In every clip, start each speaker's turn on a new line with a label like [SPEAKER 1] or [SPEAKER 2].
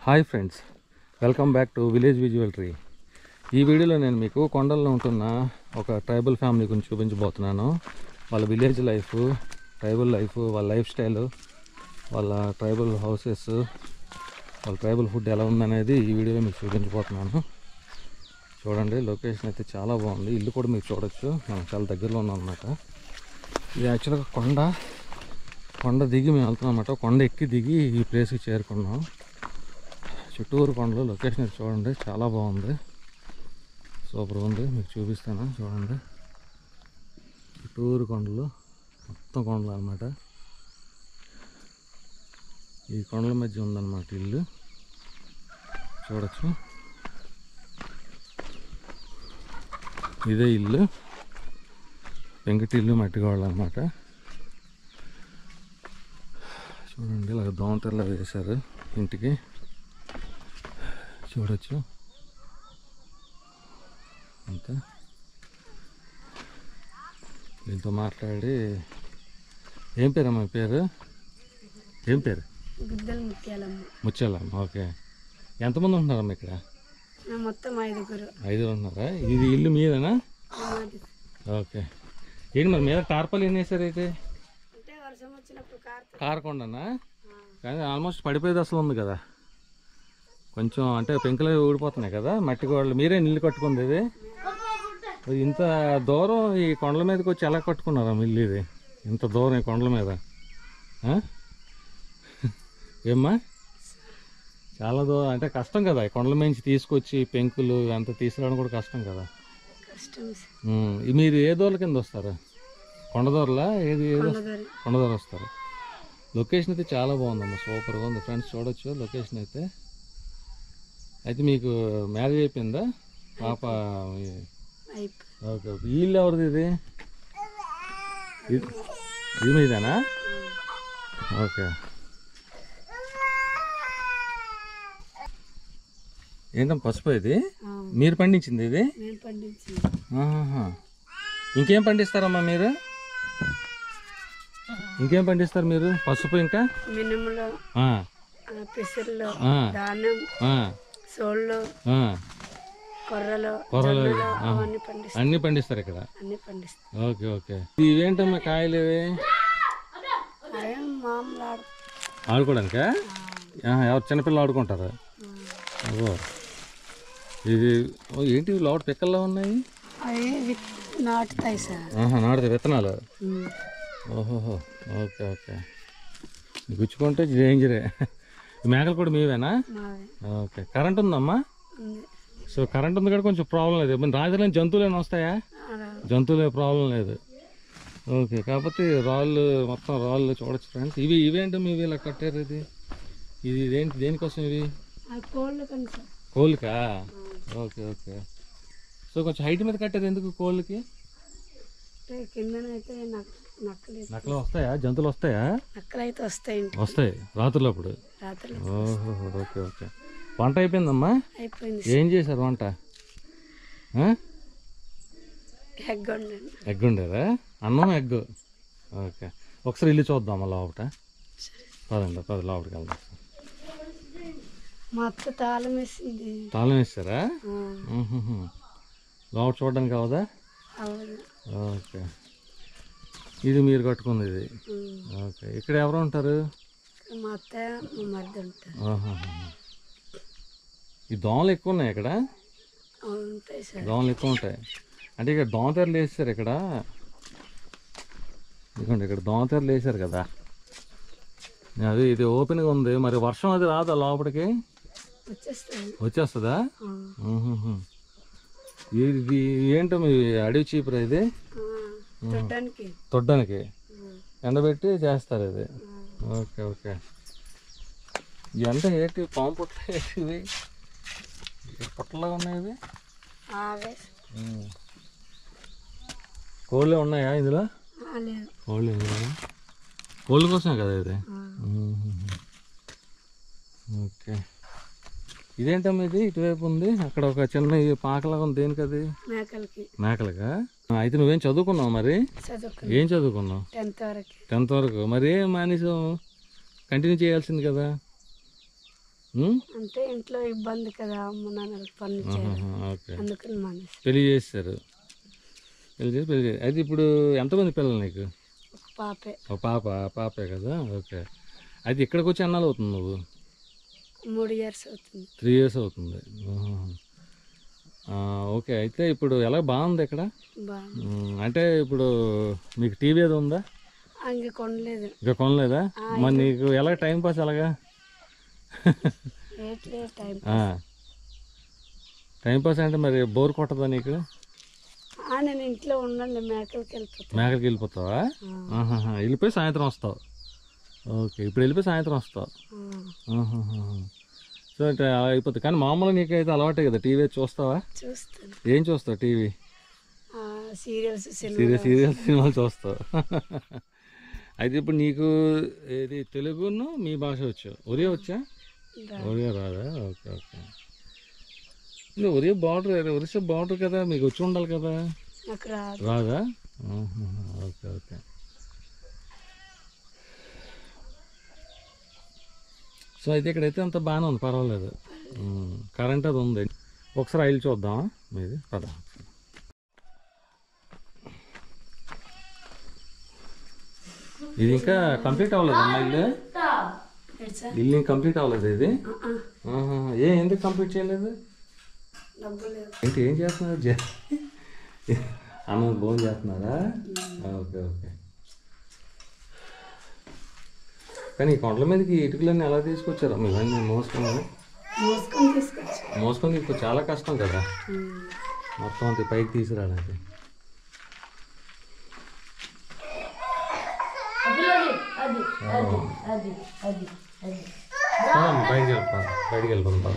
[SPEAKER 1] Hi friends, welcome back to village visual tree. ఈ వీడియోలో నేను మీకు కొండల్లో ఉంటున్న ఒక ట్రైబల్ ఫ్యామిలీ గురించి చూపించబోతున్నాను. వాళ్ళ విలేజ్ లైఫ్, ట్రైబల్ లైఫ్, వాళ్ళ లైఫ్ స్టైల్, వాళ్ళ ట్రైబల్ హౌసెస్, వాళ్ళ ట్రైబల్ ఫుడ్ ఎలా ఉందనేది ఈ వీడియోలో మీకు చూపించబోతున్నాను. చూడండి, లొకేషన్ అయితే చాలా బాగుంది. ఇల్లు కూడా మీరు చూడొచ్చు. మనం చాలా దగ్గరలో ఉన్నాం అన్నమాట. ఇది యాక్చువల్గా కొండ దిగి మేము వెళ్తున్నాం అన్నమాట. కొండ ఎక్కి దిగి ఈ ప్లేస్కి చేరుకున్నాం. చుట్టూరు కొండలు. లొకేషన్ చూడండి, చాలా బాగుంది, సూపర్ ఉంది. మీకు చూపిస్తాను చూడండి. చుట్టూరు కొండలు, మొత్తం కొండలు అన్నమాట. ఈ కొండల మధ్య ఉందన్నమాట ఇల్లు, చూడొచ్చు. ఇదే ఇల్లు, పెంకటి ఇల్లు, మట్టిగోడలు అన్నమాట. చూడండి, ఇలా దోమతెరలా వేశారు ఇంటికి, చూడొచ్చు అంతా. వీళ్ళతో మాట్లాడి, ఏం పేరమ్మా మీ పేరు? ఏం పేరు? ముత్యాలమ్మ. ఓకే. ఎంతమంది ఉంటున్నారమ్మా ఇక్కడ?
[SPEAKER 2] మొత్తం 5
[SPEAKER 1] ఉన్నారా? ఇది ఇల్లు మీదేనా? ఓకే. ఏంటి మరి మీద టార్పాలు ఎన్ని వేసారు అయితే? కారకుండానా? కానీ ఆల్మోస్ట్ పడిపోయేది అసలు ఉంది కదా కొంచెం, అంటే పెంకులు ఊడిపోతున్నాయి కదా, మట్టి గోడలు. మీరే ఇల్లు కట్టుకుంది ఇది? ఇంత దూరం ఈ కొండల మీదకి వచ్చి ఎలా కట్టుకున్నారా ఇల్లు ఇది? ఇంత దూరం ఈ కొండల మీద ఏమ్మా? చాలా దూరం అంటే కష్టం కదా, ఈ కొండల మించి తీసుకొచ్చి పెంకులు అంత తీసుకురావడం కూడా కష్టం కదా. మీరు ఏ దూరం కింద వస్తారు? కొండదూరలా? ఏది కొండదూర వస్తారు. లొకేషన్ అయితే చాలా బాగుందమ్మా, సూపర్గా ఉంది ఫ్రెండ్స్. చూడొచ్చు లొకేషన్ అయితే. అయితే మీకు మ్యారేజ్ అయిపోయిందా పాప? ఓకే. వీళ్ళు ఎవరిది ఇది? ఇది మీదేనా? ఓకే. ఏంటమ్మా పసుపు ఇది? మీరు పండించింది ఇది? ఇంకేం పండిస్తారమ్మా మీరు? ఇంకేం పండిస్తారు మీరు? పసుపు, ఇంకా
[SPEAKER 2] పెసర్లు, ధాన్యం, సోళ్ళు, కొర్రలు,
[SPEAKER 1] అన్ని పండిస్తారు ఇక్కడ? Okay okay. ఇవేంటమ్మా కాయలు ఇవి? ఆడుకోవడానికా? ఎవరు చిన్నపిల్లలు ఆడుకుంటారా? ఓ, ఇది ఏంటి లోటు పిక్కల్లో ఉన్నాయి?
[SPEAKER 2] నాటుతాయి సార్.
[SPEAKER 1] నాటుతాయి విత్తనాలు? ఓహోహో. Okay okay. గుచ్చుకుంటే డేంజరే. మేకలు కూడా మీవేనా? ఓకే. కరెంట్ ఉందమ్మా? సో కరెంట్ ఉంది కూడా కొంచెం ప్రాబ్లం లేదు. రాజధాని జంతువులు ఏమైనా వస్తాయా? జంతువులే ప్రాబ్లం లేదు. ఓకే. కాకపోతే రాళ్ళు, మొత్తం రాళ్ళు చూడొచ్చు ఫ్రెండ్స్. ఇవేంటి ఇవి ఇలా కట్టారు? ఇది ఇదేంటి, దేనికోసం ఇవి? కోళ్ళకా? Okay okay. సో కొంచెం హైట్ మీద కట్టారు ఎందుకు కోళ్ళకి? నక్కలు వస్తాయా? జంతువులు వస్తాయా? వస్తాయి రాత్రులప్పుడు. ఓహో. Okay okay. వంట అయిపోయిందమ్మా? ఏం చేశారు వంట? ఎగ్ ఉండేదా? అన్నం ఎగ్. ఓకే. ఒకసారి ఇల్లు చూద్దామా లోపట? పదండి లోపలికి వెళ్దాం. తాళం వేస్తారా? లోపల చూడడానికి అవదా? ఓకే. ఇది మీరు కట్టుకుంది ఇది? ఓకే. ఇక్కడ ఎవరు ఉంటారు? ఈ దోమలు ఎక్కువ ఉన్నాయి ఇక్కడ? దోమలు ఎక్కువ ఉంటాయి అంటే ఇక్కడ దోమతెరలు వేసారు ఇక్కడ. ఇదిగోండి, ఇక్కడ దోమతెరలు వేసారు కదా. అది ఇది ఓపెన్గా ఉంది. మరి వర్షం అది రాదా లోపలికి? వచ్చేస్తుందా? ఇది ఏంటో మీ అడవి చీపురా ఇది? తొడ్డానికి ఎండబెట్టి చేస్తారు ఇది. Okay okay. ఎంత ఏంటి? పాము పుట్ల ఏంటివి? పుట్టలాగా ఉన్నాయి. కోళ్ళే ఉన్నాయా ఇందులో? కోళ్ళ కోసమే కదా ఇది? ఓకే. ఇదేంటమ్మా ఇది ఇటువైపు ఉంది? అక్కడ ఒక చిన్న పాకలాగా ఉంది. దేనికి అది? మేకలకా? అయితే నువ్వేం చదువుకున్నావు మరి? ఏం చదువుకున్నావు?
[SPEAKER 2] 10th
[SPEAKER 1] వరకు. మరి ఏం మానేసావు? కంటిన్యూ చేయాల్సింది కదా.
[SPEAKER 2] అంటే ఇంట్లో ఇబ్బంది కదా అమ్మ నాన్నలకు పనులు చేయాలి
[SPEAKER 1] ఓకే.
[SPEAKER 2] అందుకని మానేసి
[SPEAKER 1] పెళ్లి చేస్తారు. పెళ్లి చేసి అయితే ఇప్పుడు ఎంతమంది పిల్లలు నీకు?
[SPEAKER 2] ఒక పాపే.
[SPEAKER 1] ఒక పాపే కదా. ఓకే. అయితే ఇక్కడికి వచ్చి ఎన్నాళ్ళు అవుతుంది నువ్వు?
[SPEAKER 2] 3 years అవుతుంది.
[SPEAKER 1] 3 years అవుతుంది. ఓకే. అయితే ఇప్పుడు ఎలా బాగుంది ఇక్కడ? అంటే ఇప్పుడు మీకు టీవీ ఏదో ఉందా?
[SPEAKER 2] ఇంకా కొనలేదు.
[SPEAKER 1] ఇంకా కొనలేదా? మరి నీకు ఎలా టైం పాస్ ఎలాగా? టైం పాస్ అంటే మరి బోర్ కొట్టదా నీకు?
[SPEAKER 2] నేను ఇంట్లో ఉండండి, మేకలకి
[SPEAKER 1] వెళ్ళిపోతావా? వెళ్ళిపోయి సాయంత్రం వస్తావు. ఓకే. ఇప్పుడు వెళ్ళిపోయి సాయంత్రం వస్తావు. సో అంటే అలా అయిపోతుంది. కానీ మామూలుగా నీకైతే అలవాటే కదా, టీవీ చూస్తావా?
[SPEAKER 2] చూస్తాను.
[SPEAKER 1] ఏం చూస్తావు టీవీ?
[SPEAKER 2] సీరియల్స్
[SPEAKER 1] సినిమాలు చూస్తావు. అయితే ఇప్పుడు నీకు ఏది తెలుగును మీ భాష వచ్చు, ఒరియా వచ్చా? ఒరియా రాదా? Okay okay. Oriya Orissa border కదా, మీకు వచ్చి ఉండాలి కదా. రాదా? Okay okay. సో అయితే ఇక్కడైతే అంత బాగానే ఉంది, పర్వాలేదు. కరెంట్ అది ఉంది. ఒకసారి ఆయిల్ చూద్దామా మీది? పద. ఇది ఇంకా కంప్లీట్ అవ్వలేదు అమ్మా ఇల్లు. ఇల్లు ఇంకా కంప్లీట్ అవ్వలేదు ఇది. ఎందుకు కంప్లీట్ చేయలేదు? ఏంటి ఏం చేస్తున్నారు? అన్నం భోజనం చేస్తున్నారా? Okay okay. కానీ ఈ కొండల మీదకి ఇటుకలన్నీ ఎలా తీసుకొచ్చారా మీవన్నీ? మోసుకొని తీసుకొచ్చి చాలా కష్టం కదా మొత్తం అంత పైకి తీసుకురావడానికి. బయటికి వెళ్ళిపోతాం.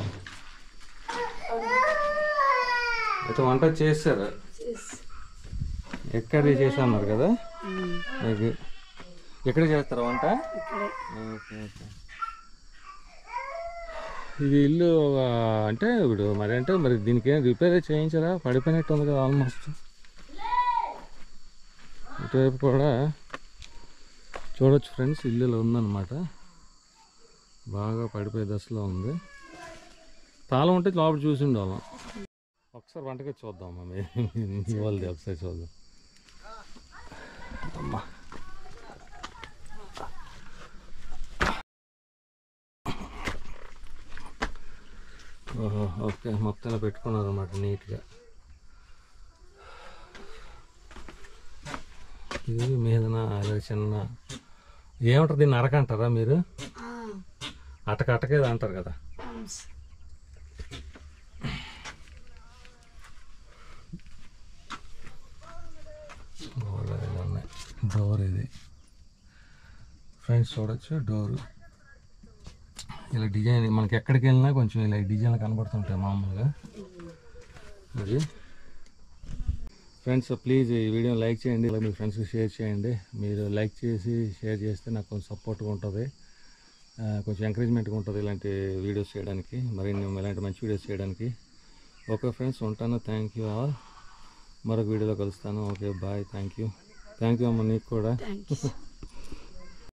[SPEAKER 1] అయితే వంట చేశారు, ఎక్కడ చేసా అన్నారు కదా మీకు? ఎక్కడ చేస్తారా వంట? Okay okay. ఇది ఇల్లు అంటే ఇప్పుడు మరి దీనికి ఏం రిపేర్ చేయించారా? పడిపోయినట్టు ఉంది కదా ఆల్మోస్ట్. ఇటువైపు కూడా చూడొచ్చు ఫ్రెండ్స్, ఇల్లులో ఉందన్నమాట. బాగా పడిపోయే దశలో ఉంది. తాళం ఉంటే లోపల చూసి ఉండాలి. ఒకసారి వంటకి చూద్దామా మీ వాళ్ళది? ఒకసారి చూద్దాం అమ్మా. ఓహో ఓకే. మొత్తం ఇలా పెట్టుకున్నారు అన్నమాట నీట్గా. ఇది మీదన చిన్న ఏమంటారు దీన్ని? అరక అంటారా మీరు? అటకేది అంటారు కదా. డోర్ ఇది ఫ్రెండ్స్ చూడొచ్చు. డోరు ఇలా డిజైన్ మనకి ఎక్కడికి వెళ్ళినా కొంచెం ఇలా డిజైన్లు కనబడుతుంటాయి మామూలుగా. అది ఫ్రెండ్స్ ప్లీజ్ ఈ వీడియో లైక్ చేయండి, ఇలా మీ ఫ్రెండ్స్కి షేర్ చేయండి. మీరు లైక్ చేసి షేర్ చేస్తే నాకు కొంచెం సపోర్ట్గా ఉంటుంది, కొంచెం ఎంకరేజ్మెంట్గా ఉంటుంది ఇలాంటి వీడియోస్ చేయడానికి, మరిన్ని ఇలాంటి మంచి వీడియోస్ చేయడానికి. ఓకే ఫ్రెండ్స్, ఉంటాను. Thank you all. మరొక వీడియోలో కలుస్తాను. Okay bye. థ్యాంక్ యూ అమ్మ. నీకు కూడా.